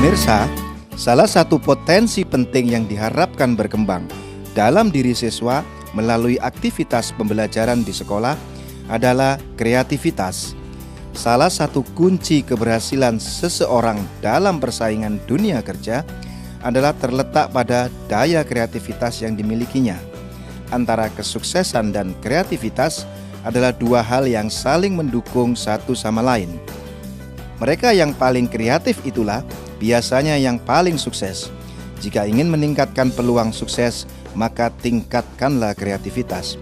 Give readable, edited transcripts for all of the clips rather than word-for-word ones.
Pemirsa, salah satu potensi penting yang diharapkan berkembang dalam diri siswa melalui aktivitas pembelajaran di sekolah adalah kreativitas. Salah satu kunci keberhasilan seseorang dalam persaingan dunia kerja adalah terletak pada daya kreativitas yang dimilikinya. Antara kesuksesan dan kreativitas adalah dua hal yang saling mendukung satu sama lain. Mereka yang paling kreatif itulah biasanya yang paling sukses. Jika ingin meningkatkan peluang sukses, maka tingkatkanlah kreativitas.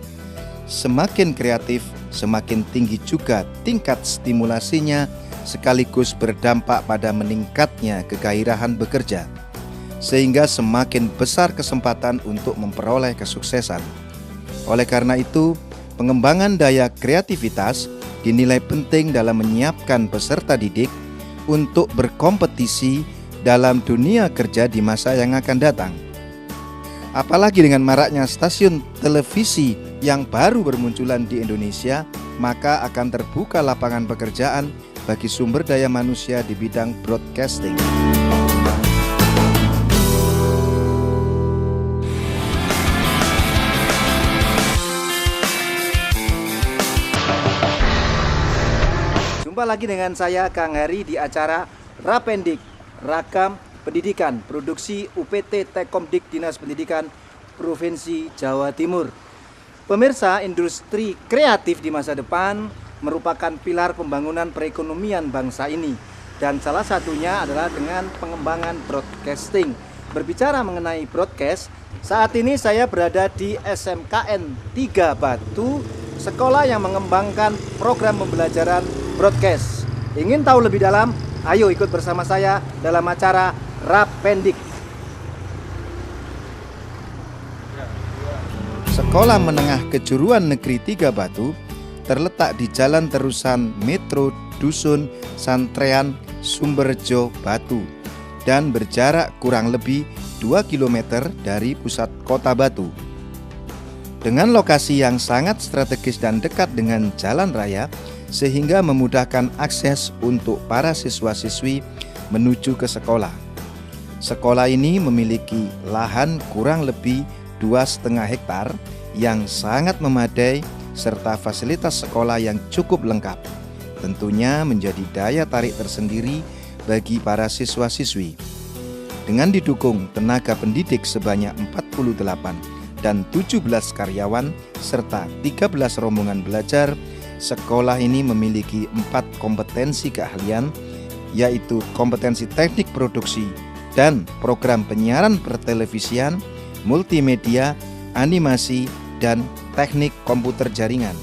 Semakin kreatif, semakin tinggi juga tingkat stimulasinya, sekaligus berdampak pada meningkatnya kegairahan bekerja, sehingga semakin besar kesempatan untuk memperoleh kesuksesan. Oleh karena itu, pengembangan daya kreativitas dinilai penting dalam menyiapkan peserta didik untuk berkompetisi dalam dunia kerja di masa yang akan datang. Apalagi dengan maraknya stasiun televisi yang baru bermunculan di Indonesia, maka akan terbuka lapangan pekerjaan bagi sumber daya manusia di bidang broadcasting. Jumpa lagi dengan saya Kang Hari di acara Rapendik, Ragam Pendidikan, produksi UPT Tekomdik Dinas Pendidikan Provinsi Jawa Timur. Pemirsa, industri kreatif di masa depan merupakan pilar pembangunan perekonomian bangsa ini, dan salah satunya adalah dengan pengembangan broadcasting. Berbicara mengenai broadcast, saat ini saya berada di SMKN 3 Batu, sekolah yang mengembangkan program pembelajaran broadcast. Ingin tahu lebih dalam? Ayo ikut bersama saya dalam acara Rapendik. Sekolah Menengah Kejuruan Negeri 3 Batu terletak di Jalan Terusan Metro Dusun Santrean Sumberjo Batu dan berjarak kurang lebih 2 km dari pusat kota Batu. Dengan lokasi yang sangat strategis dan dekat dengan jalan raya, sehingga memudahkan akses untuk para siswa-siswi menuju ke sekolah. Sekolah ini memiliki lahan kurang lebih 2,5 hektar yang sangat memadai serta fasilitas sekolah yang cukup lengkap. Tentunya menjadi daya tarik tersendiri bagi para siswa-siswi. Dengan didukung tenaga pendidik sebanyak 48 dan 17 karyawan serta 13 rombongan belajar, sekolah ini memiliki 4 kompetensi keahlian, yaitu kompetensi teknik produksi dan program penyiaran pertelevisian, multimedia, animasi, dan teknik komputer jaringan.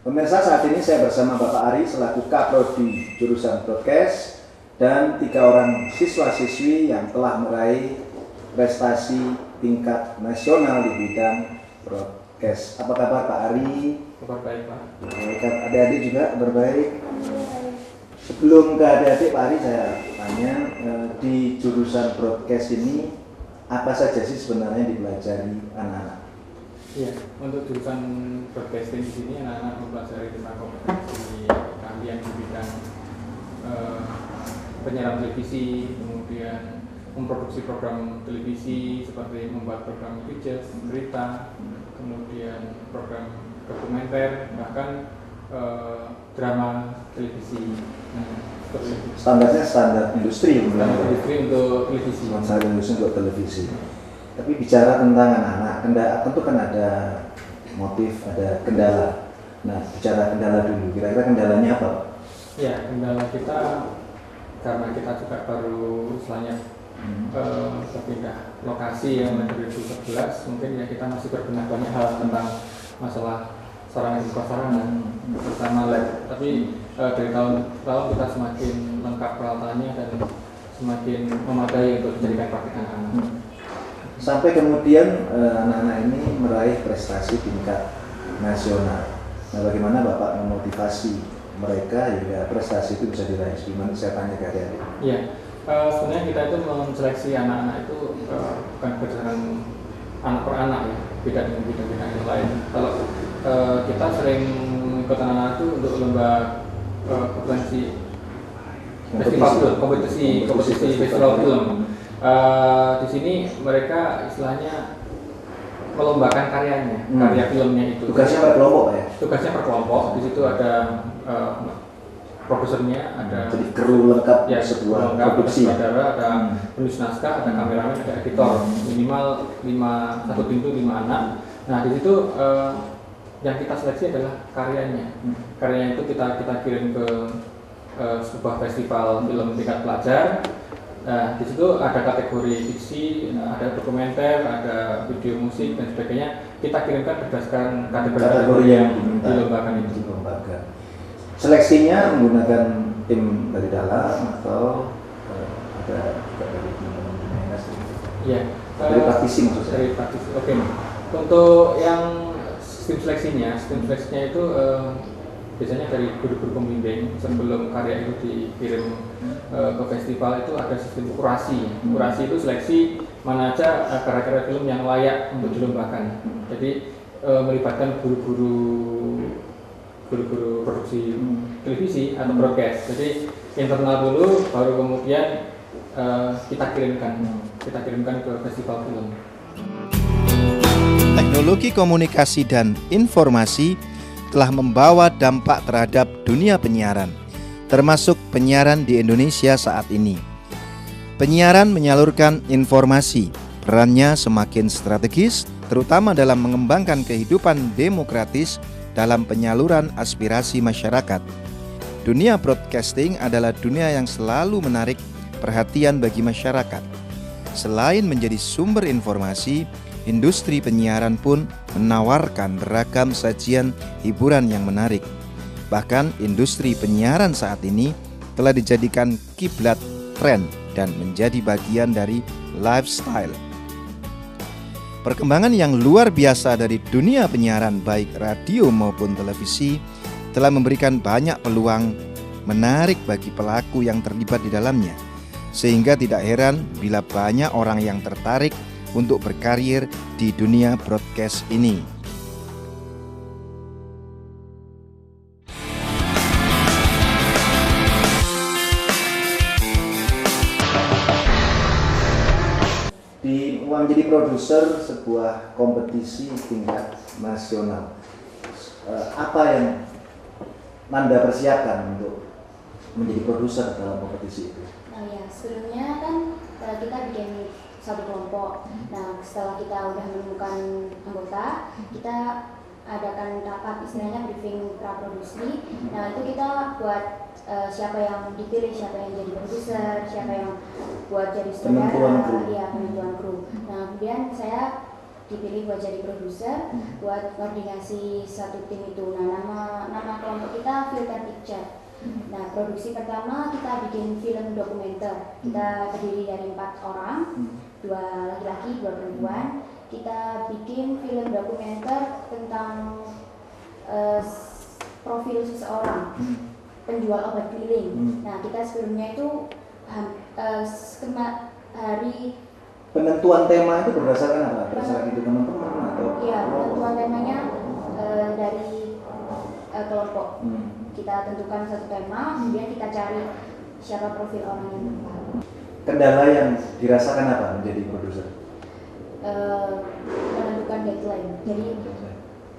Pemirsa, saat ini saya bersama Bapak Ari selaku Kaprodi jurusan Broadcast dan 3 orang siswa-siswi yang telah meraih prestasi tingkat nasional di bidang broadcast. Apa kabar Pak Ari? Kabar baik Pak. Baik, adik-adik juga kabar baik. Sebelum ke adik-adik Pak Ari, saya tanya, di jurusan broadcast ini apa saja sih sebenarnya dipelajari anak-anak? Iya, untuk jurusan broadcasting di sini anak-anak mempelajari tentang kompetensi keahlian di bidang penyiaran televisi, kemudian memproduksi program televisi seperti membuat program feature, berita, kemudian program dokumenter, bahkan drama televisi. Standarnya standar industri, Standar industri untuk televisi. Standar industri untuk televisi. Tapi bicara tentang anak-anak, tentu kan ada motif, ada kendala. Nah, bicara kendala dulu, kira-kira kendalanya apa? Ya, kendala kita karena kita juga baru istilahnya berpindah lokasi yang dari 2011, mungkin ya kita masih berbenah banyak hal tentang masalah sarana dan prasarana, terutama lab. Tapi dari tahun ke tahun kita semakin lengkap peralatannya dan semakin memadai untuk dijadikan praktik anak-anak. Sampai kemudian anak-anak ini meraih prestasi tingkat nasional. Nah, bagaimana Bapak memotivasi mereka hingga prestasi itu bisa diraih? Gimana, saya tanya ke adik-adik. Iya, sebenarnya kita itu menseleksi anak-anak itu bukan berdasarkan anak per anak ya, beda dengan bidang-bidang yang lain. Kalau kita sering ikut anak-anak itu untuk lomba kompetisi festival film. Di sini mereka istilahnya melombakan karyanya, karya filmnya itu. Tugasnya per kelompok ya? Tugasnya per kelompok. Di situ ada produsernya, ada jadi kru lengkap ya, sebuah produksi. Ada penulis naskah, ada kameramen, ada editor. Minimal 1 pintu 5 anak. Nah di situ yang kita seleksi adalah karyanya. Karyanya itu kita kirim ke sebuah festival film tingkat pelajar. Nah, di situ ada kategori fiksi, ada dokumenter, ada video musik dan sebagainya. Kita kirimkan berdasarkan kategori yang dilombakan itu. Seleksinya menggunakan tim dari dalam atau ada juga dari teman-teman dinas? Iya. Dari praktisi maksud saya. Dari praktisi. Oke. Untuk yang sistem seleksinya itu biasanya dari guru-guru pembimbing. Sebelum karya itu dikirim ke festival itu ada sistem kurasi. Kurasi itu seleksi mana aja karya-karya film yang layak untuk dilombakan. Jadi melibatkan guru-guru produksi televisi atau broadcast. Jadi internal dulu, baru kemudian kita kirimkan ke festival film. Teknologi komunikasi dan informasi telah membawa dampak terhadap dunia penyiaran, termasuk penyiaran di Indonesia saat ini. Penyiaran menyalurkan informasi, perannya semakin strategis, terutama dalam mengembangkan kehidupan demokratis dalam penyaluran aspirasi masyarakat. Dunia broadcasting adalah dunia yang selalu menarik perhatian bagi masyarakat. Selain menjadi sumber informasi, industri penyiaran pun menawarkan beragam sajian hiburan yang menarik. Bahkan industri penyiaran saat ini telah dijadikan kiblat tren dan menjadi bagian dari lifestyle. Perkembangan yang luar biasa dari dunia penyiaran baik radio maupun televisi telah memberikan banyak peluang menarik bagi pelaku yang terlibat di dalamnya. Sehingga tidak heran bila banyak orang yang tertarik untuk berkarir di dunia broadcast ini. Menjadi produser sebuah kompetisi tingkat nasional, apa yang Nanda persiapkan untuk menjadi produser dalam kompetisi itu? Nah ya, sebelumnya kan kita bikin satu kelompok. Nah setelah kita udah menemukan anggota, kita adakan rapat, istilahnya briefing praproduksi. Nah itu kita buat siapa yang dipilih, siapa yang jadi produser, siapa yang buat jadi sutradara, penentuan kru. Nah kemudian saya dipilih buat jadi produser, buat koordinasi satu tim itu. Nah nama kelompok kita Filter Picture. Nah produksi pertama kita bikin film dokumenter. Kita terdiri dari 4 orang, 2 laki-laki, 2 perempuan. Kita bikin film dokumenter tentang profil seseorang, penjual obat keliling. Nah kita sebelumnya itu hari penentuan tema itu berdasarkan apa? Berdasarkan itu teman-teman atau? Iya, penentuan temanya dari kelompok. Kita tentukan satu tema, kemudian kita cari siapa profil orang yang tepat. Kendala yang dirasakan apa menjadi produser? Menentukan deadline. Jadi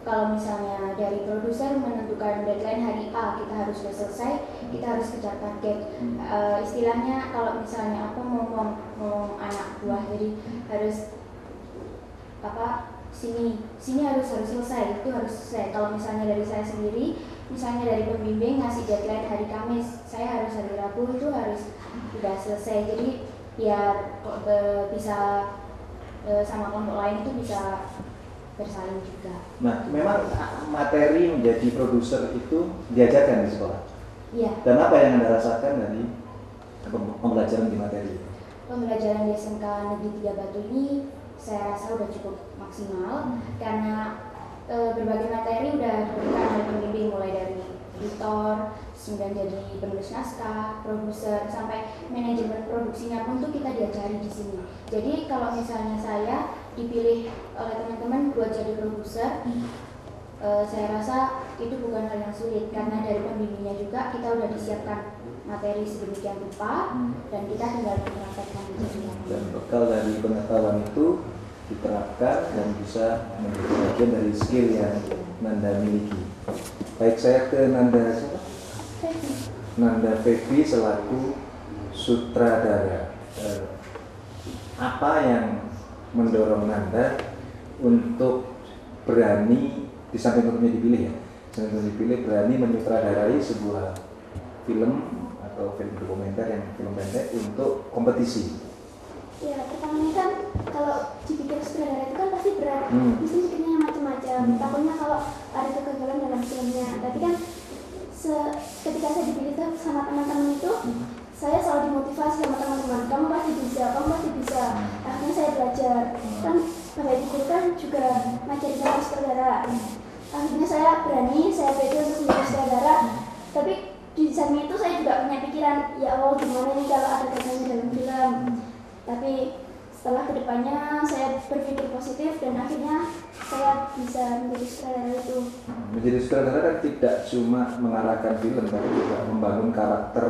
kalau misalnya dari produser menentukan deadline hari A, kita harus sudah selesai, kita harus kejar target. Istilahnya kalau misalnya aku ngomong anak buah, jadi harus sini harus selesai, itu harus selesai. Kalau misalnya dari saya sendiri, misalnya dari pembimbing ngasih deadline hari Kamis, saya harus hari Rabu itu harus sudah selesai. Jadi biar bisa sama kelompok lain itu bisa bersaing juga. Nah, memang materi menjadi produser itu diajarkan di sekolah. Iya. Dan apa yang Anda rasakan dari pembelajaran di materi? Pembelajaran di SMK Negeri 3 Batu ini saya rasa udah cukup maksimal karena berbagai materi udah diberikan oleh pembimbing, mulai dari editor, kemudian jadi penulis naskah, produser, sampai manajemen produksinya pun tuh kita diajari di sini. Jadi kalau misalnya saya dipilih oleh teman-teman buat jadi produser, saya rasa itu bukan hal yang sulit karena dari pembimbingnya juga kita udah disiapkan materi sedemikian rupa dan kita tinggal mempraktekkan itu. Dan bekal dari pengetahuan itu diterapkan dan bisa menjadi bagian dari skill yang Nanda miliki. Baik, saya ke Nanda siapa? Nanda Febi selaku sutradara. Apa yang mendorong Nanda untuk berani, di samping tentunya dipilih ya, samping dipilih berani menyutradarai sebuah film atau film dokumenter yang film pendek untuk kompetisi? Ya, pertamanya kan kalau dipikir sutradara itu kan pasti berat, mesti mikirnya macam-macam. Takutnya kalau ada kegagalan dalam filmnya. Tapi kan ketika saya dipilih sama teman-teman itu, saya selalu dimotivasi sama teman-teman. Kamu pasti bisa, kamu pasti bisa. Akhirnya saya belajar. Kan Bapak Ibu guru kan juga ngajarin saya sutradara. Akhirnya saya berani, saya pede untuk menjadi sutradara. Tapi di samping itu saya juga punya pikiran, ya Allah gimana nih kalau ada gagalnya dalam film. Tapi setelah kedepannya saya berpikir positif dan akhirnya saya bisa menjadi sutradara itu. Menjadi sutradara kan tidak cuma mengarahkan film, tapi juga membangun karakter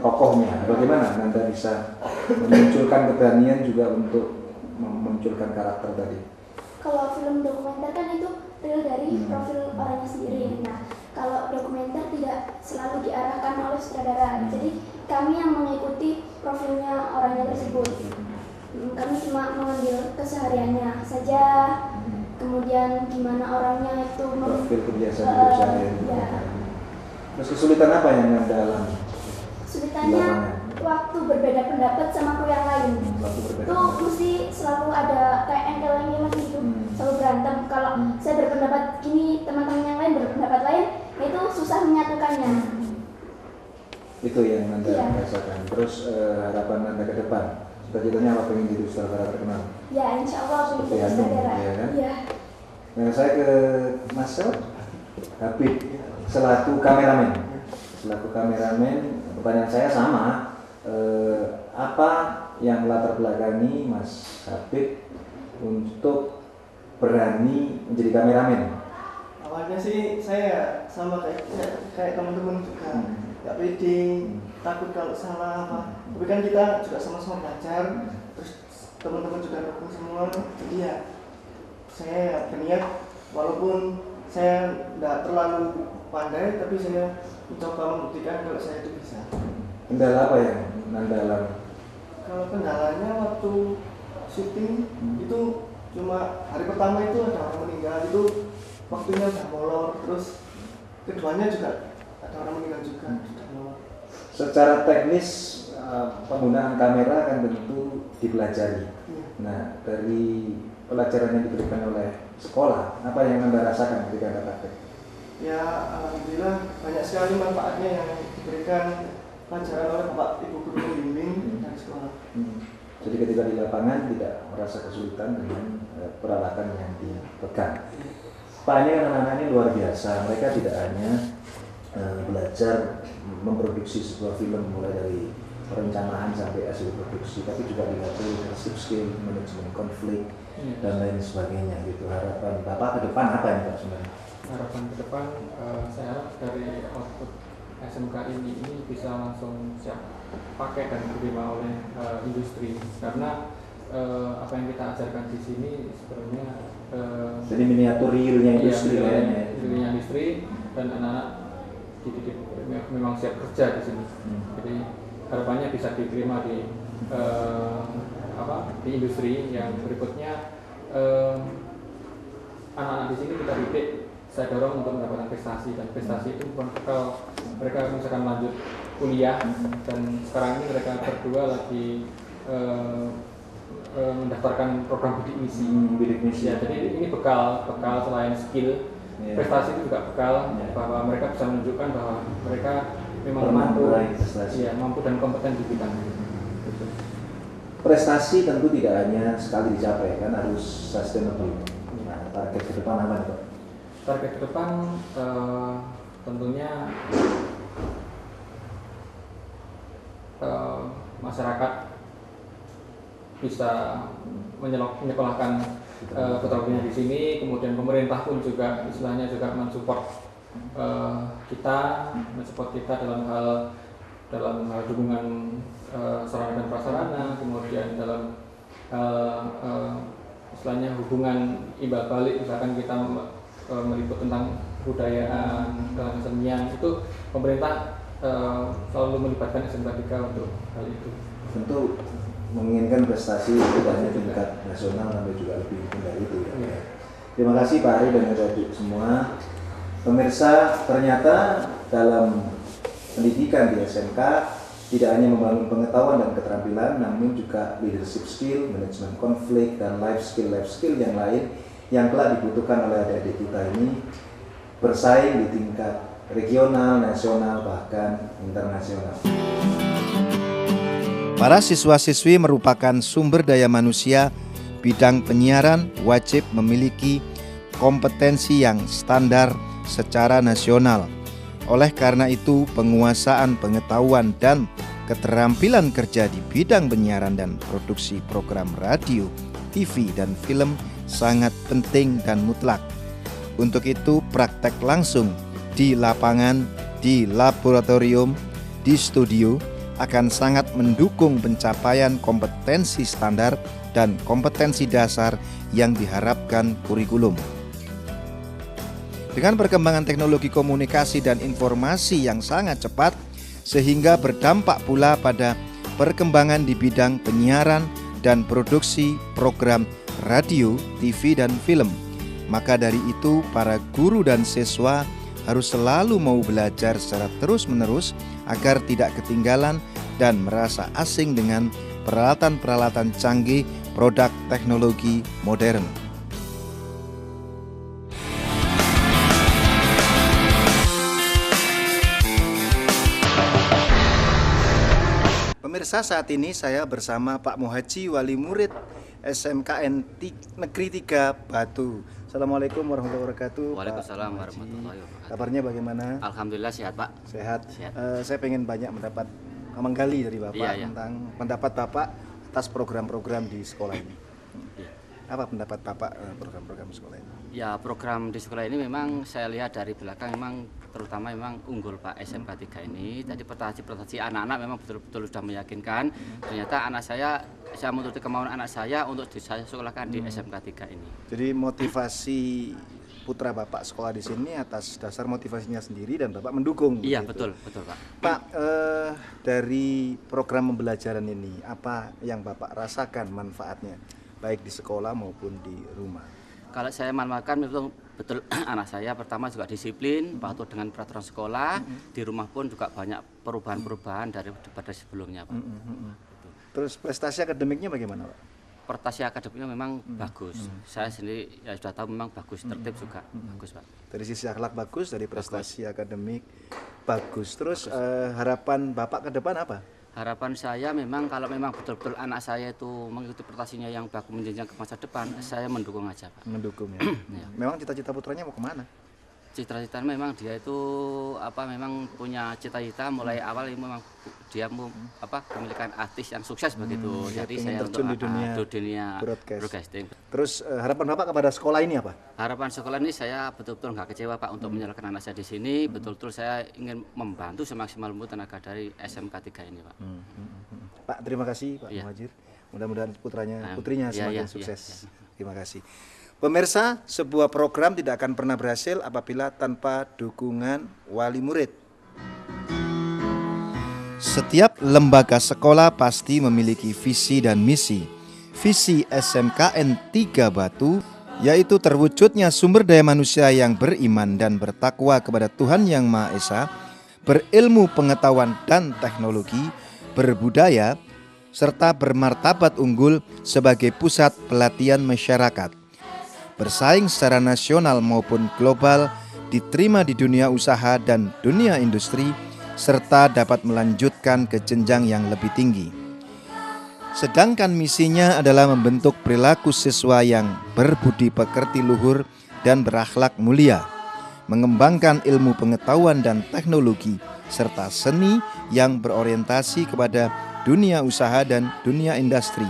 tokohnya. Bagaimana Nanda bisa memunculkan keberanian juga untuk memunculkan karakter tadi? Kalau film dokumenter kan itu real dari profil orangnya sendiri. Nah, kalau dokumenter tidak selalu diarahkan oleh sutradara. Jadi kami yang mengikuti profilnya orangnya tersebut. Kami cuma mengambil kesehariannya saja. Kemudian gimana orangnya itu profil kebiasaan hidup sehari-hari. Ya. Terus kesulitan apa yang Anda alami? Kesulitannya waktu berbeda pendapat sama kru yang lain. Itu mesti selalu ada kayak engkel-engkelan gitu, selalu berantem. Kalau saya berpendapat gini, teman-teman yang lain berpendapat lain, itu susah menyatukannya. Itu yang Anda rasakan. Terus harapan Anda ke depan, cita-citanya apa, pengen jadi sutradara terkenal? Ya, insya Allah pengen jadi sutradara. Ya, kan? Ya. Nah, saya ke Mas Habib selaku kameramen. Pertanyaan saya sama. Apa yang latar belakangi Mas Habib untuk berani menjadi kameramen? Awalnya sih saya sama kayak teman-teman juga, nggak pede, takut kalau salah apa. Tapi kan kita juga sama-sama belajar, terus teman-teman juga dukung semua. Jadi ya saya berniat, walaupun saya nggak terlalu pandai, tapi saya mencoba membuktikan kalau saya itu bisa. Kendala apa yang Nanda alami? Kalau kendalanya waktu syuting itu cuma hari pertama itu ada orang meninggal, itu waktunya udah molor, terus keduanya juga ada orang meninggal juga sudah molor. Secara teknis penggunaan kamera kan tentu dipelajari. Nah, dari pelajaran yang diberikan oleh sekolah, apa yang Anda rasakan ketika Anda praktek? Ya, alhamdulillah banyak sekali manfaatnya yang diberikan pelajaran oleh Bapak Ibu guru pembimbing dari sekolah. Jadi ketika di lapangan tidak merasa kesulitan dengan peralatan yang dipegang. Pak, ini kan anak-anak ini luar biasa. Mereka tidak hanya belajar memproduksi sebuah film mulai dari perencanaan sampai hasil produksi, tapi juga dilatih leadership skill, manajemen konflik, dan lain sebagainya. Gitu. Harapan Bapak ke depan apa ini Pak sebenarnya? Harapan ke depan, saya harap dari output SMK ini bisa langsung siap pakai dan diterima oleh industri, karena apa yang kita ajarkan di sini sebenarnya jadi miniatur realnya industri, realnya industri, dan anak-anak dididik memang siap kerja di sini. Jadi harapannya bisa diterima di di industri yang berikutnya. Anak-anak di sini kita didik, saya dorong untuk mendapatkan prestasi, dan prestasi itu bukan kalau mereka misalkan lanjut kuliah, dan sekarang ini mereka berdua lagi mendaftarkan program bidik misi. Ya, jadi ini bekal selain skill, prestasi itu juga bekal bahwa mereka bisa menunjukkan bahwa mereka memang mampu dan kompeten di bidang itu. Prestasi tentu tidak hanya sekali dicapai, kan harus sustainable. Nah, target ke depan apa nih Pak? Target ke depan tentunya masyarakat bisa menyekolahkan putra-putrinya di sini. Kemudian pemerintah pun juga istilahnya juga mensupport kita dalam hal dukungan sarana dan prasarana, kemudian dalam istilahnya hubungan imbal balik, misalkan kita meliput tentang kebudayaan, dalam kesenian, itu pemerintah selalu melibatkan SMK 3 untuk hal itu. Tentu menginginkan prestasi tidak hanya tingkat nasional tapi juga lebih dari itu ya. Terima kasih Pak Ari dan adik semua. Pemirsa, ternyata dalam pendidikan di SMK tidak hanya membangun pengetahuan dan keterampilan, namun juga leadership skill, manajemen konflik, dan life skill yang lain yang kelak dibutuhkan oleh adik-adik kita ini bersaing di tingkat regional, nasional, bahkan internasional. Para siswa-siswi merupakan sumber daya manusia. Bidang penyiaran wajib memiliki kompetensi yang standar secara nasional. Oleh karena itu, penguasaan pengetahuan dan keterampilan kerja di bidang penyiaran dan produksi program radio, TV, dan film sangat penting dan mutlak. Untuk itu, praktek langsung di lapangan, di laboratorium, di studio akan sangat mendukung pencapaian kompetensi standar dan kompetensi dasar yang diharapkan kurikulum. Dengan perkembangan teknologi komunikasi dan informasi yang sangat cepat, sehingga berdampak pula pada perkembangan di bidang penyiaran dan produksi program radio, TV, dan film. Maka dari itu, para guru dan siswa harus selalu mau belajar secara terus-menerus agar tidak ketinggalan dan merasa asing dengan peralatan-peralatan canggih produk teknologi modern. Pemirsa, saat ini saya bersama Pak Muhaji, wali murid SMKN Negeri 3 Batu. Assalamualaikum warahmatullahi wabarakatuh. Waalaikumsalam warahmatullahi wabarakatuh. Kabarnya bagaimana? Alhamdulillah sehat Pak. Sehat. Sehat. Saya pengen banyak menggali dari Bapak Iya. tentang pendapat Bapak atas program-program di sekolah ini. Iya. Apa pendapat Bapak program-program sekolah ini? Ya, program di sekolah ini memang saya lihat dari belakang memang terutama memang unggul Pak SMK 3 ini. Tadi prestasi anak-anak memang betul-betul sudah meyakinkan. Ternyata saya menuruti kemauan anak saya untuk saya sekolahkan di SMK 3 ini. Jadi motivasi putra Bapak sekolah di sini atas dasar motivasinya sendiri dan Bapak mendukung. Iya, begitu? betul Pak. Pak, dari program pembelajaran ini apa yang Bapak rasakan manfaatnya baik di sekolah maupun di rumah? Kalau saya manfaatkan betul anak saya pertama juga disiplin, patuh dengan peraturan sekolah, di rumah pun juga banyak perubahan-perubahan daripada sebelumnya Pak. Terus prestasi akademiknya bagaimana Pak? Prestasi akademiknya memang bagus. Saya sendiri ya sudah tahu memang bagus, tertib juga bagus Pak. Dari sisi akhlak bagus, dari prestasi akademik bagus. Terus harapan Bapak ke depan apa? Harapan saya memang kalau memang betul-betul anak saya itu mengikuti prestasinya yang bagus menjenjang ke masa depan, saya mendukung aja Pak. Mendukung ya. Memang cita-cita putranya mau kemana? Cita-cita memang dia itu memang punya cita-cita mulai awal ini memang dia mau memiliki artis yang sukses begitu. Jadi saya terjun di dunia broadcasting. Terus harapan Bapak kepada sekolah ini apa? Harapan sekolah ini saya betul-betul nggak kecewa Pak untuk menyalurkan anak saya di sini. Betul-betul saya ingin membantu semaksimal mungkin tenaga dari SMK 3 ini Pak. Pak, terima kasih Pak Muhajir. Mudah-mudahan putrinya semakin sukses. Terima kasih. Pemirsa, sebuah program tidak akan pernah berhasil apabila tanpa dukungan wali murid. Setiap lembaga sekolah pasti memiliki visi dan misi. Visi SMKN 3 Batu yaitu terwujudnya sumber daya manusia yang beriman dan bertakwa kepada Tuhan Yang Maha Esa, berilmu pengetahuan dan teknologi, berbudaya, serta bermartabat unggul sebagai pusat pelatihan masyarakat. Bersaing secara nasional maupun global, diterima di dunia usaha dan dunia industri, serta dapat melanjutkan ke jenjang yang lebih tinggi. Sedangkan misinya adalah membentuk perilaku siswa yang berbudi pekerti luhur dan berakhlak mulia, mengembangkan ilmu pengetahuan dan teknologi, serta seni yang berorientasi kepada dunia usaha dan dunia industri.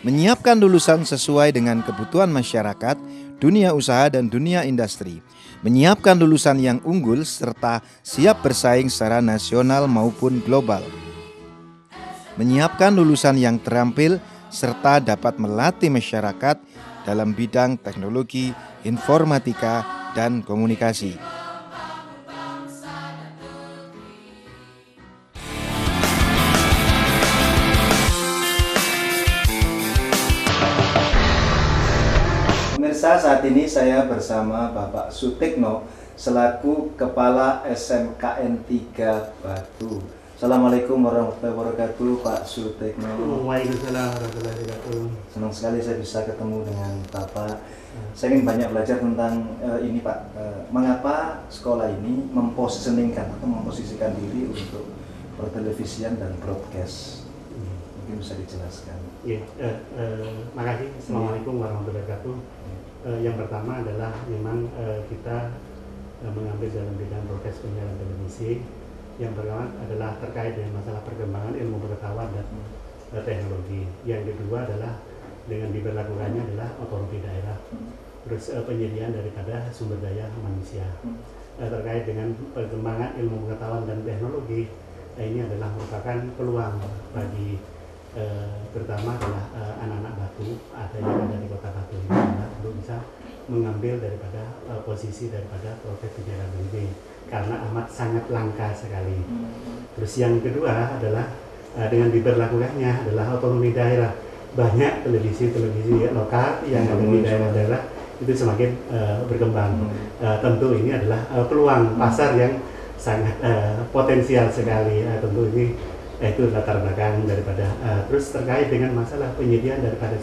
menyiapkan lulusan sesuai dengan kebutuhan masyarakat, dunia usaha dan dunia industri, menyiapkan lulusan yang unggul serta siap bersaing secara nasional maupun global, menyiapkan lulusan yang terampil serta dapat melatih masyarakat dalam bidang teknologi, informatika, dan komunikasi. Pemirsa, saat ini saya bersama Bapak Sutikno selaku Kepala SMKN 3 Batu. Assalamualaikum warahmatullahi wabarakatuh, Pak Sutikno. Waalaikumsalam warahmatullahi wabarakatuh. Senang sekali saya bisa ketemu dengan Bapak. Saya ingin banyak belajar tentang ini Pak. Mengapa sekolah ini memposisikan diri untuk pertelevisian dan broadcast? Mungkin bisa dijelaskan. Ya, makasih. Assalamualaikum warahmatullahi wabarakatuh. Yang pertama adalah memang kita mengambil dalam bidang broadcast penyiaran televisi. Yang pertama adalah terkait dengan masalah perkembangan ilmu pengetahuan dan teknologi. Yang kedua adalah dengan diberlakukannya adalah otonomi daerah. Terus penyediaan daripada sumber daya manusia. Terkait dengan perkembangan ilmu pengetahuan dan teknologi, ini adalah merupakan peluang bagi terutama adalah anak-anak Batu yang ada di kota Batu ini untuk bisa mengambil daripada posisi daripada proses penyiaran ini karena amat sangat langka sekali. Terus yang kedua adalah dengan diberlakukannya adalah otonomi daerah, banyak televisi lokal yang ada di daerah-daerah itu semakin berkembang. Tentu ini adalah peluang pasar yang sangat potensial sekali. Tentu ini itu latar belakang daripada terus terkait dengan masalah penyediaan daripada